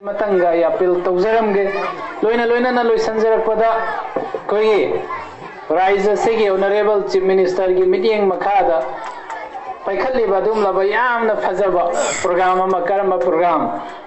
मतंगा या अपील तौजरमगे लोइना लोइना ना लोइ संजरपदा कोई राज्य से की ऑनरेबल चीफ मिनिस्टर की मीटिंग मखादा पैखलीबा दुमलाबा यामना फजबा प्रोग्राम अमा करम प्रोग्राम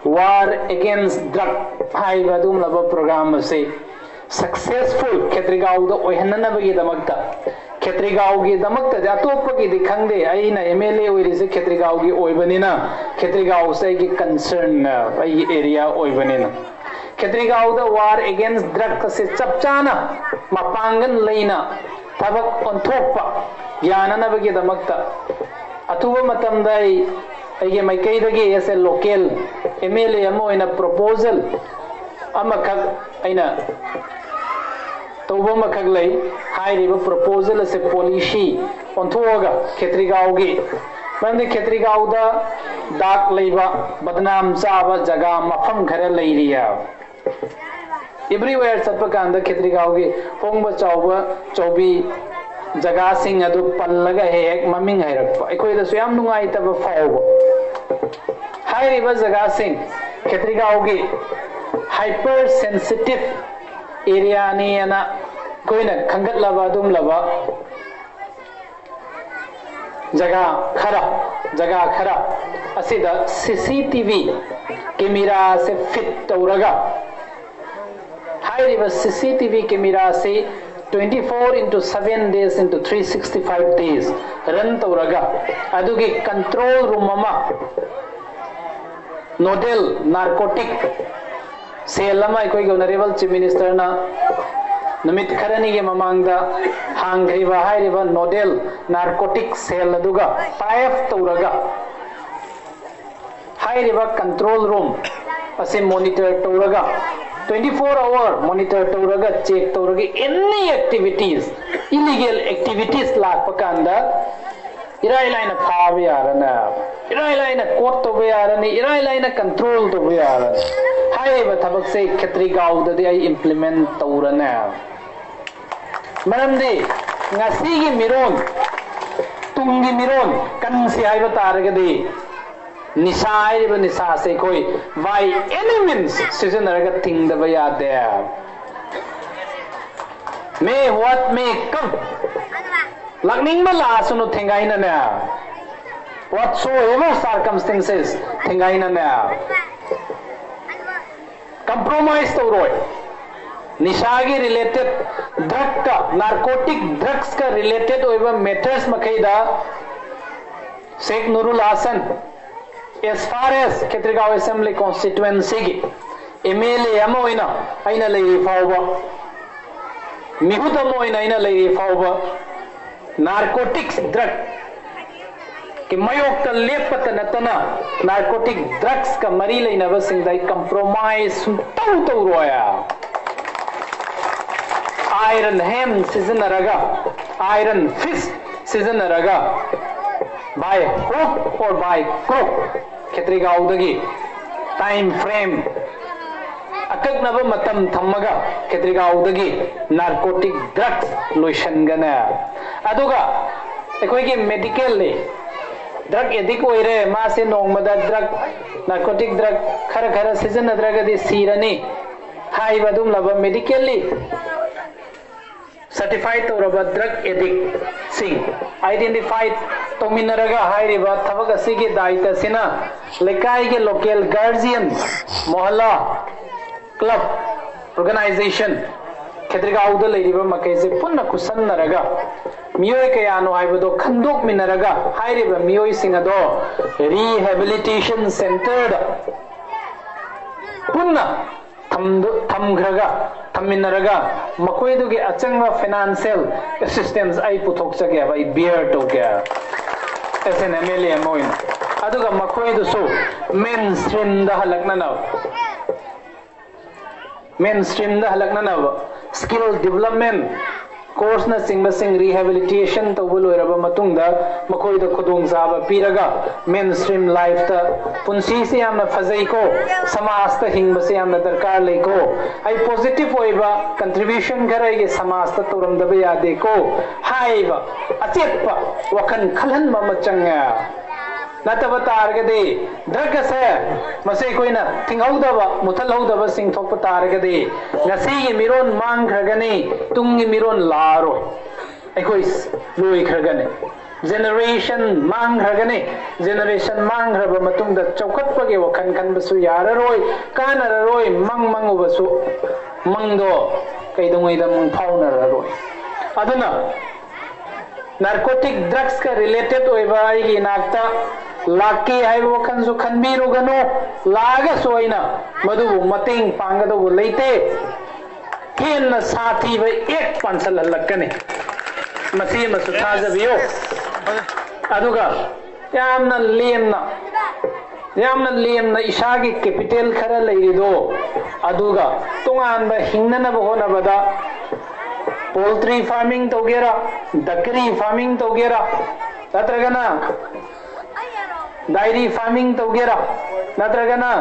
वार अगेंस्ट ड्रग हाइबा दुमलाबा प्रोग्राम से सक्सेसफुल खेत्रीगांव द ओहननबगी दमकता खेत्रीगांव की दमकता जातोपगी दिखंगदे आइना एमएलए ओइरिसे खेत्रीगांव की ओइबनिना खेत्रीगांव से की कंसर्न आई एरिया ओइबनिना खेत्रीगांव द वार अगेंस्ट ड्रग से चपचाना मपांगन लेना थबक ओंथोपा याननबगी दमकता अथुबा मतमदा आइगे माइकैदगी एसे लोकल एमएलए अमा ओइना प्रपोजल अमखक आइना तौबा मखक लई हाइरिबा प्रपोजल से पॉलिसी ओंथोगा खेत्रीगांव की मरमदे खेत्रीगांव दा दाग लैबा बदनाम चाबा जगह मफम खरा लैरिया एवरीवेयर चटपा कांदा खेत्रीगांव की होंबा चावबा चौबी जगह सिंह अदु पल्लगा हेक ममिंग हैरकपा अखोइदसु याम नुंगाइतबा फावबा हाइरिबा जगह सिंह खेत्रीगांव की हाइपर सेंसिटिव एरिया ने ना कोई ना खंगत लबा दुम लबा जगह खरा असिदा सीसीटीवी कैमरा से फिट तौरगा हाइरिबा सीसीटीवी कैमरा से 24/7 days into 365 days रन तौरगा अदुगी कंट्रोल रूम अमा नोडल नार्कोटिक सेलमा अखोई ऑनरेबल चीफ मिनिस्टर ना नमित खरनी के ममांगदा हांग्रिबा हाइरिबा नोडल नार्कोटिक सेल अदुगा पाइफ तौरगा हाइरिबा कंट्रोल रूम असे मॉनिटर तौरगा 24 hour मॉनिटर तौरगा चेक तौरगा एनी एक्टिविटीज इलीगल एक्टिविटीज लाखपा कांदा इराई लाइन फाब यारना इराई लाइन कोट तो यारनी इराई लाइन कंट्रोल तो यारना हाइबा थबक से खेत्रीगांव ददि आई इंप्लीमेंट तौरना मरमदे ngasi gi miron tungi miron kansi haiba taragadi निशा आइरिबा निशा से कोई by any means सिजनरगा थिंगदबा यादे मे what मे कब लगनिंग में लासुनो थिंगाइना ने whatsoever circumstances थिंगाइना ने compromise तो रोय निशागी रिलेटेड ड्रग का नार्कोटिक ड्रग्स का रिलेटेड ओइबा मैटर्स मखैदा Sheikh Nurul Hasan as far as Khetrigao assembly constituency की एमएलए अमा ओइना आइना लैरि फावबा मिहुत अमा ओइना आइना लैरि फावबा नार्कोटिक्स ड्रग कि मयोक त लेपत नतना नार्कोटिक ड्रग्स का मरी लेनबा सिंगदाई कंप्रोमाइज तौ तौ रोया आयरन हैम सिजनरगा आयरन फिस्ट सिजनरगा by hook or by crook Khetrigao दगी टाइम फ्रेम अकगनब मतम थम्मगा खेत्रीगांव दगी नार्कोटिक ड्रग्स लोशनगना अदुगा एकोई के मेडिकल ले ड्रग एडिक ओइरे मासे नोंगमदा ड्रग नार्कोटिक ड्रग खर सिजनद्रगदी सीरनी हाइबा दुम लब मेडिकली सर्टिफाइड तौरबा ड्रग एडिक सिंह आइडेंटिफाइड तौमिनरगा हाइरिबा थबक असिगी दायित्व सिना लेकाई के लोकल गार्जियन मोहल्ला क्लब ऑर्गेनाइजेशन खेत्रीगांव द लेरिबा मकैसे पुन्ना कुसन्नरगा मियोय कयानो हाइबदो खंदोक मिनरगा हाइरिबा मियोय सिंगदो रिहेबिलिटेशन सेंटर पुन्ना थमग्रगा थमिनरगा मकोइदुगे अचंगवा फाइनेंशियल असिस्टेंस आई पुथोक सके भाई बियर तो क्या ऐसे एमएलए मोइन अदुगा मकोइदुसु मेन स्ट्रीम दा हलकना नव स्किल डेवलपमेंट कोर्स न सिंग रिहेबिलिटेशन तो लोइरबा मतुंगदा मकोइदा खुदोंग जाबा पीरगा मेन स्ट्रीम लाइफ ता पुंसी से यामना फजई को समाज ता हिंग बसे यामना दरकार ले को आई पॉजिटिव होइबा कंट्रीब्यूशन करैगे समाज ता तोरम दबे यादे को हाइबा अचेतपा वखन खलन मम चंगा नतब तारगदे ड्रग से मसे कोइना थिंगौदबा मुथलौदबा सिंग थोप तारगदे ngasi मिरोन मांग खरगने तुंगी मिरोन लारो अखोई लोई खरगने generation मांग खरगने generation मांग खरब मतुंग द चौखटपगे वखन खन बसु याररोय कानररोय मंग मंग बसु मंगदो कैदोंगैदा मंग फाउनररोय अदुना नार्कोटिक ड्रग्स का रिलेटेड होइबा आइगी नाक्ता लाके हाइब वखनसु खनबिरुगनो लागसु आइना मदुबु मतेंग पांगदबु लेते हेन साथी बे एक पंसल हलकने मसी मसु थाजबियो अदुगा यामना लेमना इसागी कैपिटल खरा लेरिदो अदुगा तोंगानबा हिंगनब होनबदा पोल्ट्री फार्मिंग तोगेरा डकरी फार्मिंग तोगेरा नत्रगना डायरी फार्मिंग तोगेरा नत्रगना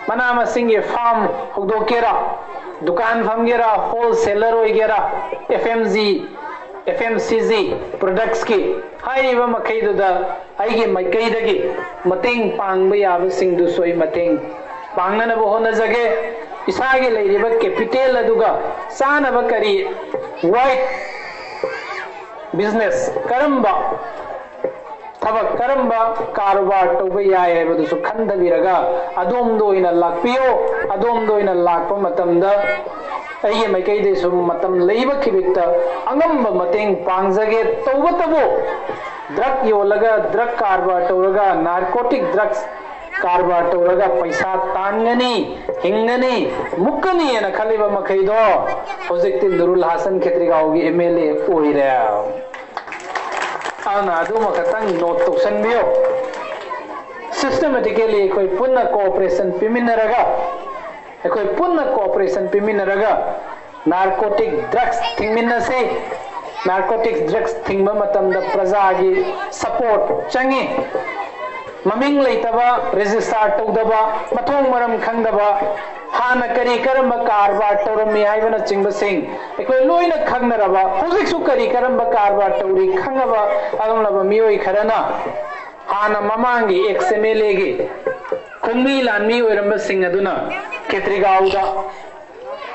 मना मसिंग ये फार्म होदोकेरा दुकान फमगेरा होलसेलर होइगेरा FMCG प्रोडक्ट्स की हाइबा मखैदुदा आइगे मैकैदगी मतेंग पांगबा याबसिंग दुसोई मतेंग पांगनब होनजगे इसागे लेरिबा कैपिटल अदुगा सानबा करी वाइट बिजनेस करम्बा थबक करम्बा कारोबार तौबा याय हैबदुसु खंदबिरगा अदोमदो इना लाकपियो अदोमदो इना लाकपा मतमदा अये मैकैदे सु मतम लेइबा किबिकता अंगम्बा मतेंग पांगजगे तौबतबो ड्रग योलगा ड्रग कारोबार तौरगा नार्कोटिक ड्रग्स कारबार तौरगा पैसा तानगनी हिंगनी मुक्कनी एना खलिबा मखैदो होजिकति नुरुल हसन खेत्रिगावगी MLA ओइरे आना अदुमा खतंग नोट तोक्सनबियो सिस्टमेटिकली कोई पुन्ना कोऑपरेशन पिमिनरगा कोई पुन्ना कोऑपरेशन पिमिनरगा नार्कोटिक ड्रग्स थिंगमिनसे नार्कोटिक ड्रग्स थिंगबा मतमदा प्रजागी सपोर्ट चंगे ममिंग लेतबा रजिस्टर तौदबा मथोंग मरम खंगदबा हाना करी करम कारबार तौरमी हाइबना चिंगबसिंग एकोय लोइना खंगनरबा हुजिकसु करी करम कारबार तौरी खंगबा अगमलबा मियोय खरना हाना ममांगी XMLA गी खुंगी लानमी ओइरंबा सिंग अदुना केत्रिगाउदा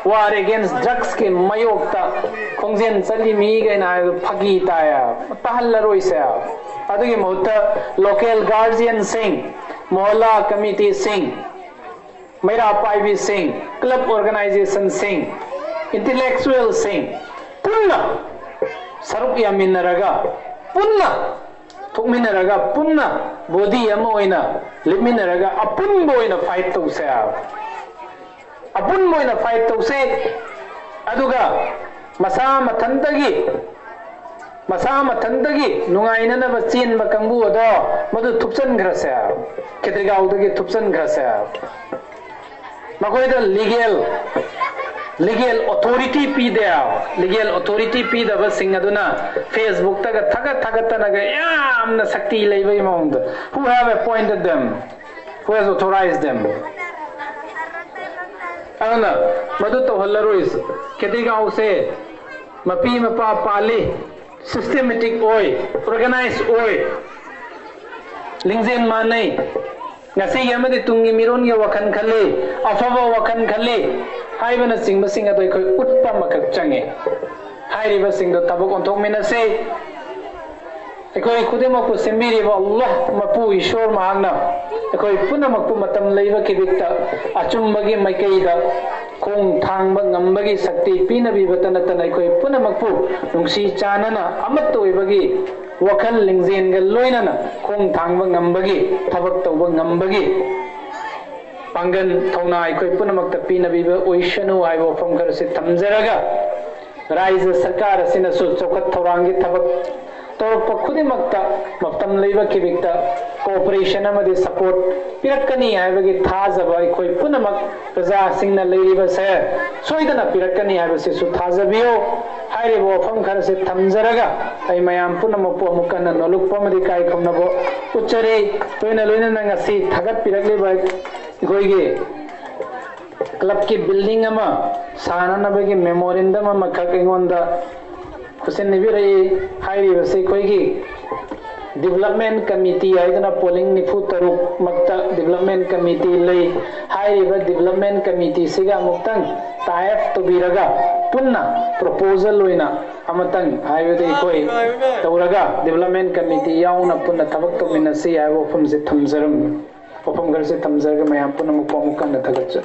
वार अगेंस्ट ड्रग्स के मयोक्ता खोंजेन चली मी गैना फगी ताया तहल्लरोइसे अदुगी महत्ता लोकल गार्जियन सिंह मोहल्ला कमिटी सिंह मेरा पाइबी सिंह क्लब ऑर्गेनाइजेशन सिंह इंटेलेक्चुअल सिंह पुन्ना सरुक यामिनरगा पुन्ना थुकमिनरगा पुन्ना बॉडी अमा ओइना लिमिनरगा अपुनबो ओइना फाइट तौसे अपुनबो ओइना फाइट तौसे अदुगा मसा मथंदगी नुंगाइननबा चेनबा कंबू अदो मदु थुपसन ग्रसे केत्रिगाउदगी थुपसन ग्रसे मकोइदा लीगल अथॉरिटी पी दबा सिंग अदुना फेसबुक तक थगतनगा यामना शक्ति लेबै mound who have appointed them who has authorised them अना मदु तो हल्लरोइस केत्रिगाउ से मपी मपा पाली सिस्टमेटिक ओय ऑर्गेनाइज ओय लिंगजेन मानै ngasi yamadi tungi miron ya wakan khale afaba wakan khale haibana singba singa doi khoi utpa makak change hairiba singdo tabok onthok minase ekoi khudimako sembiriba Allah mapu ishor mahangna ekoi punamakpu matam leiba kibikta achumbagi maikaida khong thangba ngambagi sakti pinabi batana tana ekoi punamakpu nungsi chanana amat toibagi वखल लिंगजेन लोइनना खोंग थांगबा ngambagi थबक तौबा ngambagi Pangan थौना अखोय पुनमक्ता पीनबीबा ओइशनु आइबो फम खरसे थमजरगा राज्य सरकार असिनसु चौखत थौरांगी थबक तौरप खुदिमक्ता मफ्तम लेबा किबिकता cooperation अमदि support पिरक्कनी आइबगी थाजबा अखोय पुनमक प्रजा सिंगना लेरिबा से सोइदना पिरक्कनी आइबसे सु थाजबियो हाइरिबो फम खरसे थमजरगा आई मयाम पुनमपो अमुकन नलुकपमदि काय खमनबो उच्चरे लोइना नंगसी थगत पिरकलेबा गोइगे club की बिल्डिंग अमा साननबगी मेमोरेंडम अमा खक इंगोंदा खुसिन निबिरई हाइरिबसे कोइगी डेवलपमेंट कमिटी आइदना पोलिंग निफु तरुक मक्ता डेवलपमेंट कमिटी लई हाइरिबा डेवलपमेंट कमिटी सिगा मुक्तंग तायफ तो बिरगा पुन्ना प्रपोजल होइना अमतंग हाइबदे कोई तौरगा डेवलपमेंट कमिटी याउना पुन्ना थबक तो मिनसी आइबो फम से थमजरम वफम घर से थमजरगा मयाम पुन्ना मुको मुकन थगच